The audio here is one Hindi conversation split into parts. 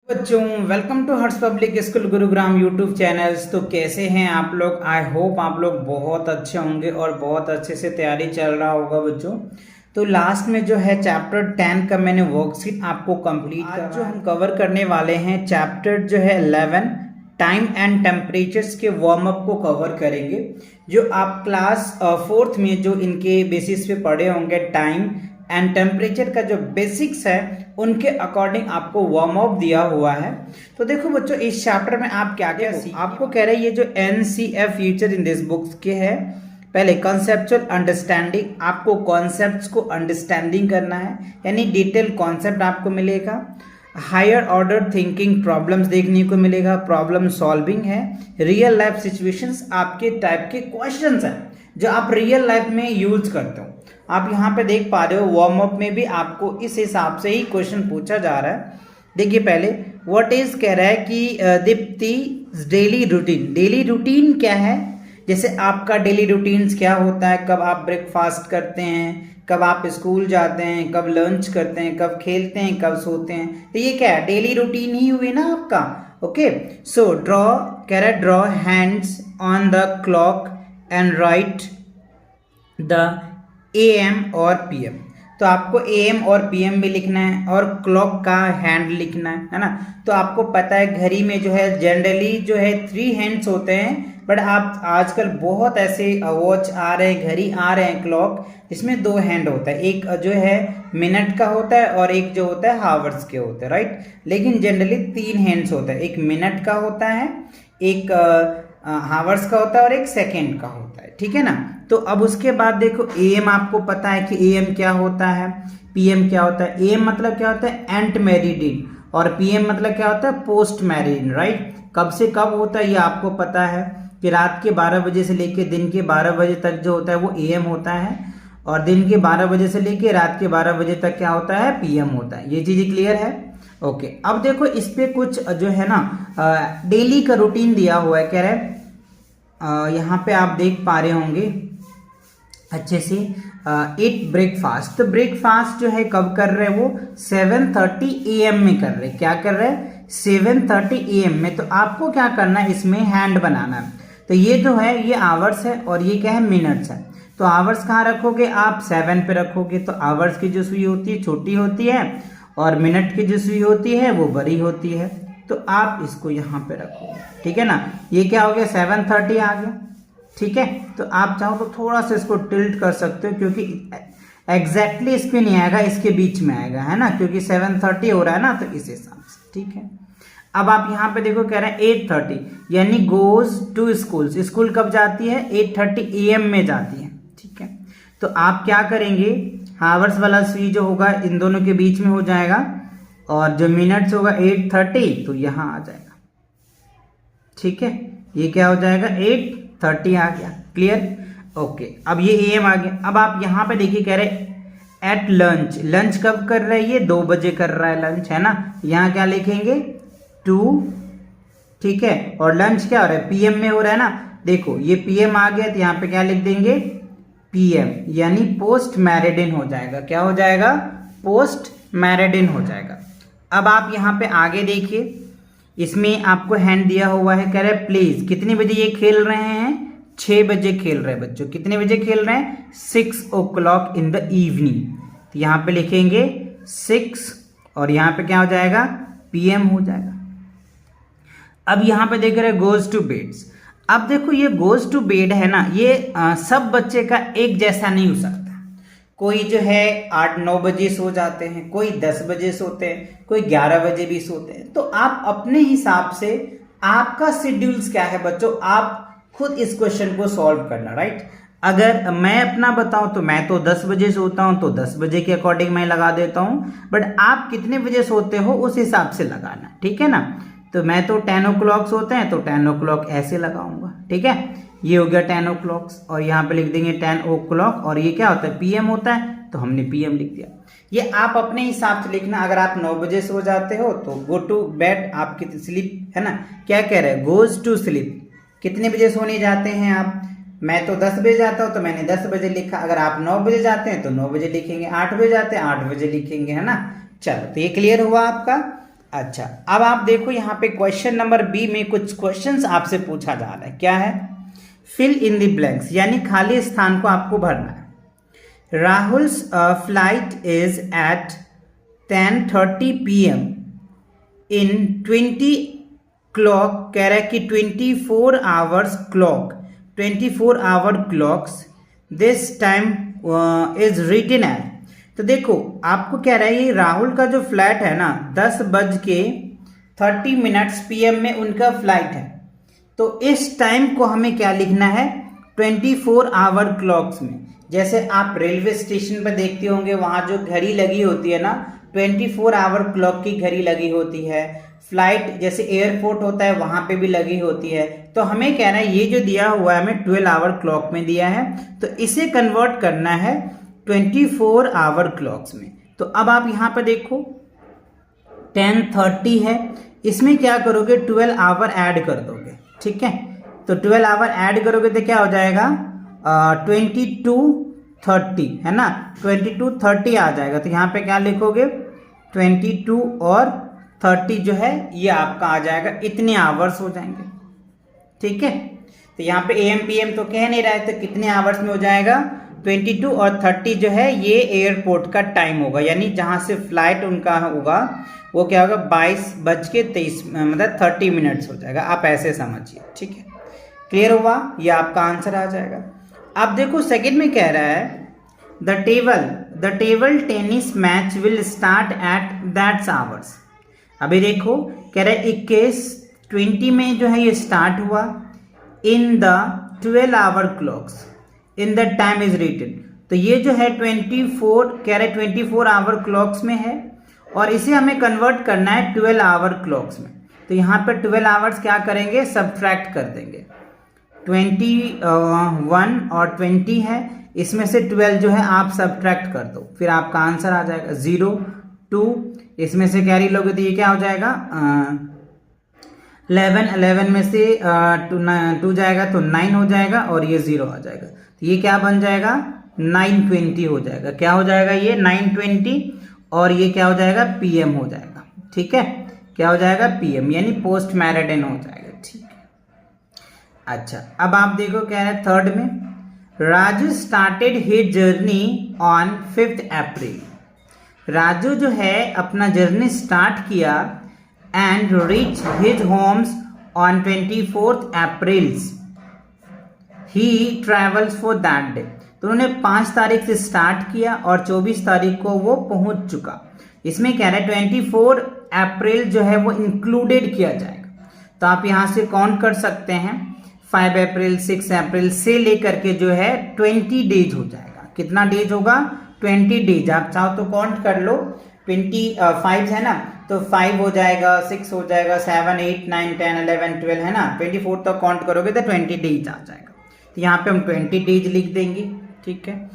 बच्चों, welcome to Harsh public school Gurugram YouTube channels. तो कैसे हैं आप लोग? आई होप आप लोग बहुत अच्छे होंगे और बहुत अच्छे से तैयारी चल रहा होगा बच्चों। तो लास्ट में जो है चैप्टर 10 का मैंने वर्कशीट आपको कंप्लीट कर जो हम कवर करने वाले हैं चैप्टर जो है 11 टाइम एंड टेम्परेचर्स के वार्म अप को कवर करेंगे। जो आप क्लास 4th में जो इनके बेसिस पे पढ़े होंगे टाइम एंड टेम्परेचर का जो बेसिक्स है उनके अकॉर्डिंग आपको वार्म अप दिया हुआ है। तो देखो बच्चों, इस चैप्टर में आप क्या क्या आपको कह रहे हैं, ये जो NCF future in this books के है। पहले कॉन्सेप्चुअल अंडरस्टैंडिंग, आपको कॉन्सेप्ट्स को अंडरस्टैंडिंग करना है, यानी डिटेल कॉन्सेप्ट आपको मिलेगा। हायर ऑर्डर थिंकिंग, प्रॉब्लम्स देखने को मिलेगा, प्रॉब्लम सॉल्विंग है। रियल लाइफ सिचुएशंस, आपके टाइप के क्वेश्चंस हैं जो आप रियल लाइफ में यूज करते हो। आप यहाँ पे देख पा रहे हो वार्म अप में भी आपको इस हिसाब से ही क्वेश्चन पूछा जा रहा है। देखिए पहले व्हाट इज कह रहा है कि Deepti daily routine. Daily routine क्या है? जैसे आपका डेली रूटीन्स क्या होता है, कब आप ब्रेकफास्ट करते हैं, कब आप स्कूल जाते हैं, कब लंच करते हैं, कब खेलते हैं, कब सोते हैं। तो ये क्या है? डेली रूटीन ही हुई ना आपका। ओके, सो ड्रॉ कह रहा है draw hands on the clock and right the AM और PM। तो आपको AM और PM भी लिखना है और क्लॉक का हैंड लिखना है ना। तो आपको पता है घड़ी में जो है जनरली जो है 3 हैंड्स होते हैं, बट आप आजकल बहुत ऐसे वॉच आ रहे हैं, घड़ी आ रहे हैं, क्लॉक, इसमें 2 हैंड होता है। एक जो है मिनट का होता है और एक जो होता है हावर्स के होते हैं, राइट। लेकिन जनरली 3 हैंड्स होता है, एक मिनट का होता है, एक हावर्स का होता है और एक सेकेंड का होता है, ठीक है ना। तो अब उसके बाद देखो AM आपको पता है कि AM क्या होता है, PM क्या होता है। AM मतलब क्या होता है? एंट मैरिड, और PM मतलब क्या होता है? Post married, right. कब से कब होता है ये आपको पता है कि रात के 12 बजे से लेके दिन के 12 बजे तक जो होता है वो AM होता है, और दिन के 12 बजे से लेके रात के 12 बजे तक क्या होता है? PM होता है। ये चीज़ क्लियर है? ओके, अब देखो इस पे कुछ जो है ना डेली का रूटीन दिया हुआ है। कह रहे हैं यहाँ पे आप देख पा रहे होंगे अच्छे से, ईट ब्रेकफास्ट। तो ब्रेकफास्ट जो है कब कर रहे हैं वो 7:30 AM में कर रहे हैं। क्या कर रहे हैं? 7:30 AM में। तो आपको क्या करना है, इसमें हैंड बनाना है। तो ये जो है ये आवर्स है और ये क्या है? मिनट्स है। तो आवर्स कहाँ रखोगे आप? 7 पे रखोगे। तो आवर्स की जो सुई होती है छोटी होती है और मिनट की जो सुई होती है वो बड़ी होती है। तो आप इसको यहाँ पे रखोगे, ठीक है ना। ये क्या हो गया? 7:30 आ गया, ठीक है। तो आप चाहो तो थोड़ा सा इसको टिल्ट कर सकते हो, क्योंकि एग्जैक्टली इस पे नहीं आएगा, इसके बीच में आएगा, है ना, क्योंकि 7:30 हो रहा है ना, तो इस हिसाब से, ठीक है। अब आप यहाँ पे देखो कह रहे हैं 8:30, यानी गोज टू स्कूल। स्कूल कब जाती है? 8:30 AM में जाती है, ठीक है। तो आप क्या करेंगे, हावर्स वाला सुई जो होगा इन दोनों के बीच में हो जाएगा, और जो मिनट्स होगा 8:30 तो यहाँ आ जाएगा, ठीक है। ये क्या हो जाएगा? 8:30 आ गया। क्लियर? ओके, अब ये AM आ गया। अब आप यहाँ पे देखिए कह रहे एट लंच। लंच कब कर रहा है? ये 2 बजे कर रहा है लंच, है ना। यहाँ क्या लिखेंगे? 2, ठीक है। और लंच क्या हो रहा है? PM में हो रहा है ना। देखो ये PM आ गया तो यहाँ पे क्या लिख देंगे? PM, यानी पोस्ट मैरिडिन हो जाएगा। क्या हो जाएगा? पोस्ट मैरिडिन हो जाएगा। अब आप यहाँ पे आगे देखिए, इसमें आपको हैंड दिया हुआ है, कह रहे हैं प्लीज। कितने बजे ये खेल रहे हैं? 6 बजे खेल रहे हैं बच्चों। कितने बजे खेल रहे हैं? 6 o'clock इन द इवनिंग। तो यहाँ पे लिखेंगे 6 और यहाँ पे क्या हो जाएगा? PM हो जाएगा। अब यहाँ पे देख रहे हैं गोज टू बेड्स। अब देखो ये गोज टू बेड है ना, ये सब बच्चे का एक जैसा नहीं हो सकता। कोई जो है 8-9 बजे सो जाते हैं, कोई 10 बजे सोते हैं, कोई 11 बजे भी सोते हैं। तो आप अपने हिसाब से, आपका शेड्यूल्स क्या है बच्चों, आप खुद इस क्वेश्चन को सॉल्व करना, राइट। अगर मैं अपना बताऊं तो मैं तो 10 बजे सोता हूं, तो 10 बजे के अकॉर्डिंग मैं लगा देता हूं, बट आप कितने बजे सोते हो उस हिसाब से लगाना, ठीक है ना। तो मैं तो 10 o'clock सोते हैं तो 10 o'clock ऐसे लगाऊंगा, ठीक है। ये हो गया 10 o'clock, और यहाँ पे लिख देंगे 10 o'clock, और ये क्या होता है? PM होता है, तो हमने PM लिख दिया। ये आप अपने हिसाब से लिखना। अगर आप 9 बजे सो जाते हो तो गो टू बेड, आपकी स्लीप, है ना। क्या कह रहे हैं? Goes to sleep. कितने बजे सोने जाते हैं आप? मैं तो 10 बजे जाता हूँ तो मैंने 10 बजे लिखा। अगर आप 9 बजे जाते हैं तो 9 बजे लिखेंगे, 8 बजे जाते हैं 8 बजे लिखेंगे, है ना। चलो, तो ये क्लियर हुआ आपका। अच्छा, अब आप देखो यहाँ पे क्वेश्चन नंबर बी में कुछ क्वेश्चंस आपसे पूछा जा रहा है। क्या है? फिल इन द ब्लैंक्स, यानी खाली स्थान को आपको भरना है। Rahul's flight is at 10:30 PM in 20 clock, कह रहा है कि 24 hours clock, 24 hour clocks this time is written at. तो देखो आपको कह रहा है ये राहुल का जो फ्लाइट है ना 10:30 PM में उनका फ्लाइट है। तो इस टाइम को हमें क्या लिखना है? 24 आवर क्लॉक्स में। जैसे आप रेलवे स्टेशन पर देखते होंगे वहां जो घड़ी लगी होती है ना, 24 आवर क्लॉक की घड़ी लगी होती है। फ्लाइट जैसे एयरपोर्ट होता है वहां पे भी लगी होती है। तो हमें कहना है ये जो दिया हुआ है हमें 12 आवर क्लॉक में दिया है, तो इसे कन्वर्ट करना है 24 आवर क्लॉक्स में। तो अब आप यहां पर देखो 10:30 है, इसमें क्या करोगे? 12 आवर ऐड कर दोगे। ठीक है, तो 12 आवर ऐड करोगे तो क्या हो जाएगा? 22:30 है ना, 22:30 आ जाएगा। तो यहाँ पे क्या लिखोगे? 22 और 30 जो है ये आपका आ जाएगा, इतने आवर्स हो जाएंगे। ठीक है, तो यहाँ पे AM PM तो कह नहीं रहा है, तो कितने आवर्स में हो जाएगा? 22 और 30 जो है ये एयरपोर्ट का टाइम होगा, यानी जहां से फ्लाइट उनका होगा वो क्या होगा? 22:23 मतलब 30 मिनट्स हो जाएगा। आप ऐसे समझिए। ठीक है, क्लियर हुआ? ये आपका आंसर आ जाएगा। अब देखो सेकंड में कह रहा है the table tennis match will start at that's hours. अभी देखो कह रहा है 21:20 में जो है ये स्टार्ट हुआ, in the 12 hour clocks in the time is written. तो ये जो है 24 कह रहे 24 आवर क्लॉक्स में है, और इसे हमें कन्वर्ट करना है 12 आवर क्लॉक्स में। तो यहाँ पर 12 आवर्स क्या करेंगे? सब्ट्रैक्ट कर देंगे। 21 और 20 है, इसमें से 12 जो है आप सब्ट्रैक्ट कर दो, फिर आपका आंसर आ जाएगा 0, 2, इसमें से कैरी लोगे तो ये क्या हो जाएगा? 11 में से 2 जाएगा तो 9 हो जाएगा, और ये 0 आ जाएगा। तो ये क्या बन जाएगा? 9:20 हो जाएगा। क्या हो जाएगा? ये 9:20, और ये क्या हो जाएगा? PM हो जाएगा। ठीक है, क्या हो जाएगा? PM, यानी पोस्ट मैरिडन हो जाएगा। ठीक है, अच्छा अब आप देखो क्या है थर्ड में, Raju started his journey on 5 अप्रैल। राजू जो है अपना जर्नी स्टार्ट किया and reach his Holmes on 24 April. He travels for that day. तो उन्होंने 5 तारीख से स्टार्ट किया और 24 तारीख को वो पहुंच चुका। इसमें कह रहा है 24 अप्रैल जो है वो इंक्लूडेड किया जाएगा। तो आप यहां से काउंट कर सकते हैं 5 अप्रैल 6 अप्रैल से लेकर के जो है 20 डेज हो जाएगा। कितना डेज होगा? 20 डेज। आप चाहो तो काउंट कर लो, 25 है ना, तो 5 हो जाएगा, 6 हो जाएगा, 7 8 9 10 11 12 है ना, 24 तक काउंट करोगे तो 20 डेज आ जाएगा। तो यहाँ पे हम 20 डेज लिख देंगे। ठीक है,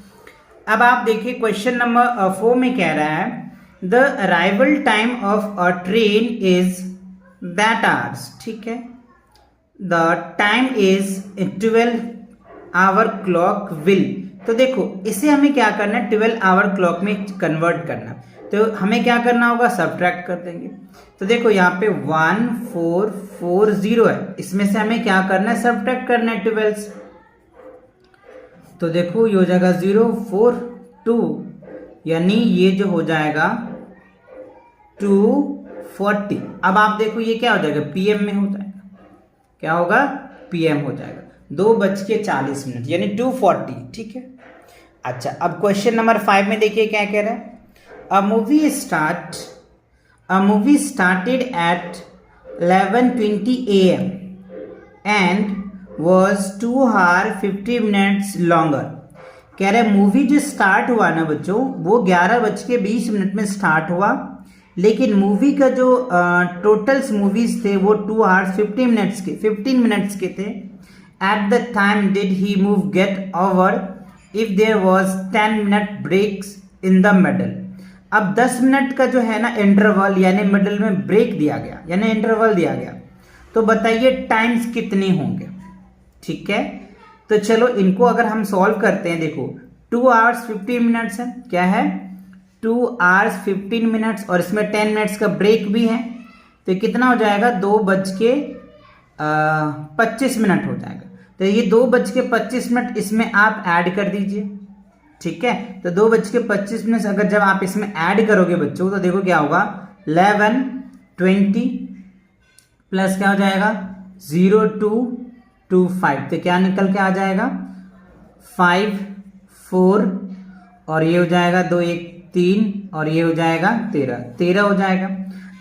अब आप देखिए क्वेश्चन नंबर 4 में कह रहा है the arrival time of a train is that hours. ठीक है, the time is 12 hour clock will. तो देखो इसे हमें क्या करना है? 12 आवर क्लॉक में कन्वर्ट करना। तो हमें क्या करना होगा? सब्ट्रैक्ट कर देंगे। तो देखो यहाँ पे 1440 है, इसमें से हमें क्या करना है? सब्ट्रैक्ट करना है 12 से। तो देखो ये हो जाएगा 042, यानी ये जो हो जाएगा 240। अब आप देखो ये क्या हो जाएगा? PM में हो जाएगा। क्या होगा? PM हो जाएगा। 2:40 यानी 240। ठीक है, अच्छा अब क्वेश्चन नंबर 5 में देखिए क्या कह रहा है, a movie started at 11:20 AM and was 2 hours 50 minutes longer। कह रहे मूवी जो स्टार्ट हुआ ना बच्चों वो 11:20 में स्टार्ट हुआ, लेकिन मूवी का जो टोटल्स मूवीज थे वो 2 hours 15 मिनट्स के थे। At the time did he move gate over if there was 10 minute breaks in the middle. अब 10 मिनट का जो है ना इंटरवल यानी मिडल में ब्रेक दिया गया, यानी इंटरवल दिया गया, तो बताइए टाइम्स कितने होंगे? ठीक है, तो चलो इनको अगर हम सॉल्व करते हैं, देखो 2 hours 15 मिनट्स है, क्या है? 2 hours 15 मिनट्स, और इसमें 10 मिनट्स का ब्रेक भी है, तो ये कितना हो जाएगा, 2:25 हो जाएगा। तो ये 2:25 इसमें आप ऐड कर दीजिए, ठीक है। तो 2:25 अगर जब आप इसमें ऐड करोगे बच्चों, तो देखो क्या होगा, 11:20 प्लस क्या हो जाएगा 0225, तो क्या निकल के आ जाएगा 5 4 और ये हो जाएगा 2 1 3 और ये हो जाएगा 13 हो जाएगा।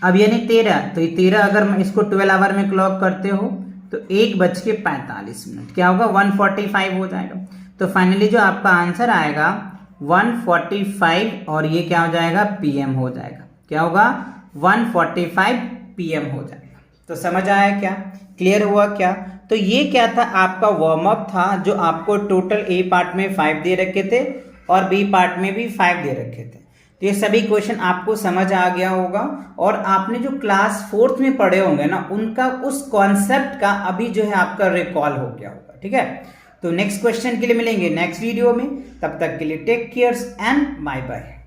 अब यानी 13, तो ये 13 अगर मैं इसको 12 आवर में क्लॉक करते हो तो 1:45 क्या होगा 145 हो जाएगा। तो फाइनली जो आपका आंसर आएगा 145 और ये क्या हो जाएगा PM हो जाएगा, क्या होगा 145 PM हो जाएगा। तो समझ आया क्या, क्लियर हुआ क्या? तो ये क्या था, आपका वार्म अप था जो आपको टोटल A पार्ट में 5 दे रखे थे और B पार्ट में भी 5 दे रखे थे। तो ये सभी क्वेश्चन आपको समझ आ गया होगा और आपने जो क्लास 4th में पढ़े होंगे ना, उनका उस कॉन्सेप्ट का अभी जो है आपका रिकॉल हो गया होगा, ठीक है। तो नेक्स्ट क्वेश्चन के लिए मिलेंगे नेक्स्ट वीडियो में, तब तक के लिए take cares and bye bye.